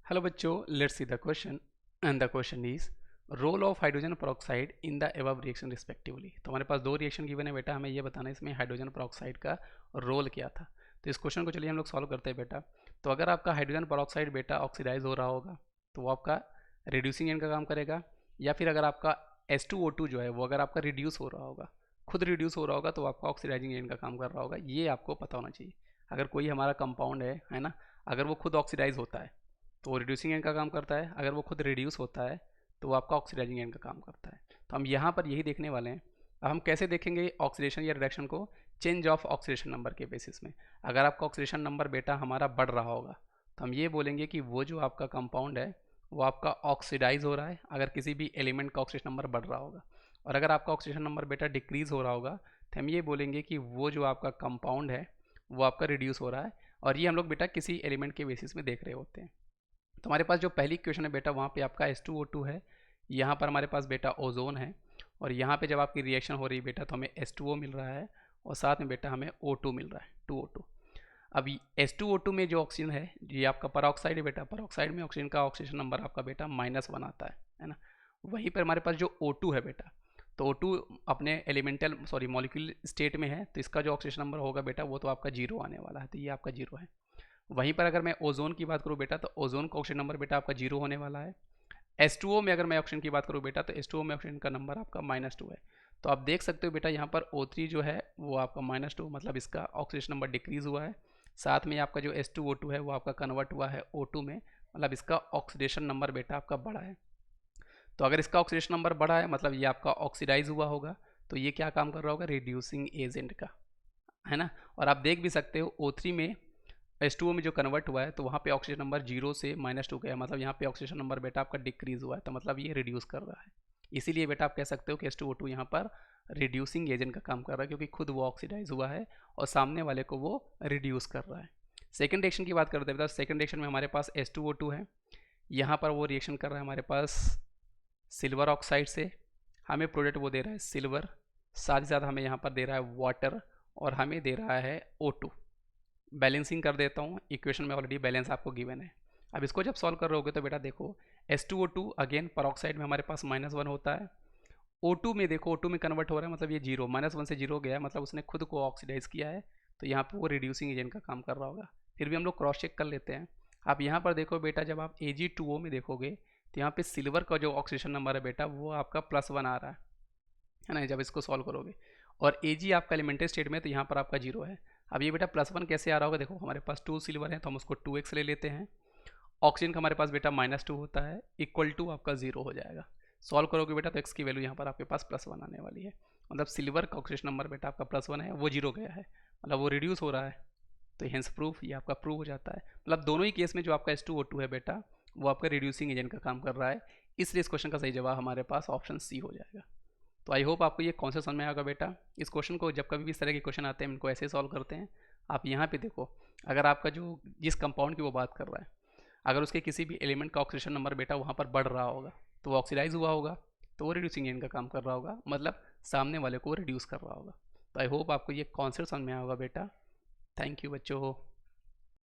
Hello बच्चों, let's see the question and the question is role of hydrogen peroxide in the above reaction respectively. तो हमारे पास दो reaction given है बेटा, हमें ये बताना है इसमें हाइड्रोजन peroxide का रोल क्या था। तो इस क्वेश्चन को चलिए हम लोग सॉल्व करते हैं बेटा। तो अगर आपका हाइड्रोजन peroxide बेटा ऑक्सीडाइज हो रहा होगा तो वो आपका रिड्यूसिंग एजेंट का काम करेगा, या फिर अगर आपका H2O2 जो है वो अगर आपका रिड्यूस हो रहा होगा, खुद रिड्यूस हो रहा होगा, तो आपका ऑक्सीडाइजिंग एजेंट का काम कर रहा होगा। ये आपको पता होना चाहिए। अगर कोई हमारा कंपाउंड है ना, अगर वो खुद ऑक्सीडाइज होता है तो वो रिड्यूसिंग एंड का काम करता है, अगर वो खुद रिड्यूस होता है तो वो आपका ऑक्सीडाइजिंग एंड का काम करता है। तो हम यहाँ पर यही देखने वाले हैं। अब हम कैसे देखेंगे ऑक्सीडेशन या रिडक्शन को? चेंज ऑफ ऑक्सीडेशन नंबर के बेसिस में। अगर आपका ऑक्सीडेशन नंबर बेटा हमारा बढ़ रहा होगा तो हम ये बोलेंगे कि वो जो आपका कंपाउंड है वो आपका ऑक्सीडाइज हो रहा है, अगर किसी भी एलिमेंट का ऑक्सीडेशन नंबर बढ़ रहा होगा। और अगर आपका ऑक्सीडेशन नंबर बेटा डिक्रीज हो रहा होगा तो हम ये बोलेंगे कि वो जो आपका कंपाउंड है वो आपका रिड्यूस हो रहा है। और ये हम लोग बेटा किसी एलिमेंट के बेसिस में देख रहे होते हैं। तो हमारे पास जो पहली इक्वेशन है बेटा वहाँ पे आपका H2O2 है, यहाँ पर हमारे पास बेटा ओजोन है, और यहाँ पे जब आपकी रिएक्शन हो रही है बेटा तो हमें H2O मिल रहा है और साथ में बेटा हमें O2 मिल रहा है, 2O2। अब H2O2 में जो ऑक्सीजन है ये आपका परऑक्साइड है बेटा, परऑक्साइड में ऑक्सीजन का ऑक्सीजन नंबर आपका बेटा -1 आता है ना। वहीं पर हमारे पास जो O2 है बेटा, तो O2 अपने मॉलिक्यूल स्टेट में है, तो इसका जो ऑक्सीजन नंबर होगा बेटा वो तो आपका 0 आने वाला है, तो ये आपका 0 है। वहीं पर अगर मैं ओजोन की बात करूँ बेटा तो ओजोन का ऑक्सीजन नंबर बेटा आपका 0 होने वाला है। H2O में अगर मैं ऑक्सीजन की बात करूँ बेटा तो H2O में ऑक्सीजन का नंबर आपका -2 है। तो आप देख सकते हो बेटा यहाँ पर O3 जो है वो आपका -2, मतलब इसका ऑक्सीजन नंबर डिक्रीज हुआ है। साथ में आपका जो H2O2 है वो आपका कन्वर्ट हुआ है O2 में, मतलब इसका ऑक्सीडेशन नंबर बेटा आपका बढ़ा है। तो अगर इसका ऑक्सीडेशन नंबर बढ़ा है मतलब ये आपका ऑक्सीडाइज हुआ होगा, तो ये क्या काम कर रहा होगा? रिड्यूसिंग एजेंट का, है ना। और आप देख भी सकते हो O3 में H2O में जो कन्वर्ट हुआ है तो वहाँ पे ऑक्सीजन नंबर 0 से -2 गया, मतलब यहाँ पे ऑक्सीजन नंबर बेटा आपका डिक्रीज हुआ है, तो मतलब ये रिड्यूस कर रहा है। इसीलिए बेटा आप कह सकते हो कि H2O2 यहाँ पर रिड्यूसिंग एजेंट का काम कर रहा है, क्योंकि खुद वो ऑक्सीडाइज हुआ है और सामने वाले को वो रिड्यूस कर रहा है। सेकेंड रिएक्शन की बात करते हैं बेटा। सेकेंड रिएक्शन में हमारे पास H2O2 है, यहाँ पर वो रिएक्शन कर रहा है हमारे पास सिल्वर ऑक्साइड से। हमें प्रोडक्ट वो दे रहा है सिल्वर, साथ ही साथ हमें यहाँ पर दे रहा है वाटर, और हमें दे रहा है O2। बैलेंसिंग कर देता हूँ, इक्वेशन में ऑलरेडी बैलेंस आपको गिवन है। अब इसको जब सॉल्व कर रहे होगे तो बेटा देखो H2O2 अगेन परऑक्साइड में हमारे पास -1 होता है। O2 में देखो, O2 में कन्वर्ट हो रहा है, मतलब ये 0 -1 से 0 गया, मतलब उसने खुद को ऑक्सीडाइज किया है, तो यहाँ पर वो रिड्यूसिंग एजेंट का काम कर रहा होगा। फिर भी हम लोग क्रॉस चेक कर लेते हैं। आप यहाँ पर देखो बेटा, जब आप Ag2O में देखोगे तो यहाँ पे सिल्वर का जो ऑक्सीडेशन नंबर है बेटा वो आपका +1 आ रहा है ना, जब इसको सॉल्व करोगे। और Ag आपका एलिमेंट्री स्टेट में, तो यहाँ पर आपका 0 है। अब ये बेटा +1 कैसे आ रहा होगा? देखो हमारे पास 2 सिल्वर है तो हम उसको 2x ले लेते हैं। ऑक्सीजन का हमारे पास बेटा -2 होता है, इक्वल टू आपका 0 हो जाएगा। सॉल्व करोगे बेटा तो x की वैल्यू यहाँ पर आपके पास +1 आने वाली है, मतलब सिल्वर का ऑक्सीजन नंबर बेटा आपका +1 है, वो 0 गया है, मतलब वो रिड्यूस हो रहा है। तो हेंस प्रूफ ये आपका प्रूव हो जाता है। मतलब दोनों ही केस में जो आपका H2O2 है बेटा वो आपका रिड्यूसिंग एजेंट का काम कर रहा है, इसलिए इस क्वेश्चन का सही जवाब हमारे पास ऑप्शन सी हो जाएगा। तो आई होप आपको ये कॉन्सेप्ट समझ में आएगा बेटा। इस क्वेश्चन को जब कभी भी इस तरह के क्वेश्चन आते हैं इनको ऐसे सॉल्व करते हैं। आप यहाँ पे देखो, अगर आपका जो जिस कंपाउंड की वो बात कर रहा है, अगर उसके किसी भी एलिमेंट का ऑक्सीडेशन नंबर बेटा वहाँ पर बढ़ रहा होगा तो वो ऑक्सीडाइज हुआ होगा, तो वो रिड्यूसिंग एजेंट का काम कर रहा होगा, मतलब सामने वाले को रिड्यूस कर रहा होगा। तो आई होप आपको ये कॉन्सेप्ट समझ में आया होगा बेटा। थैंक यू बच्चों।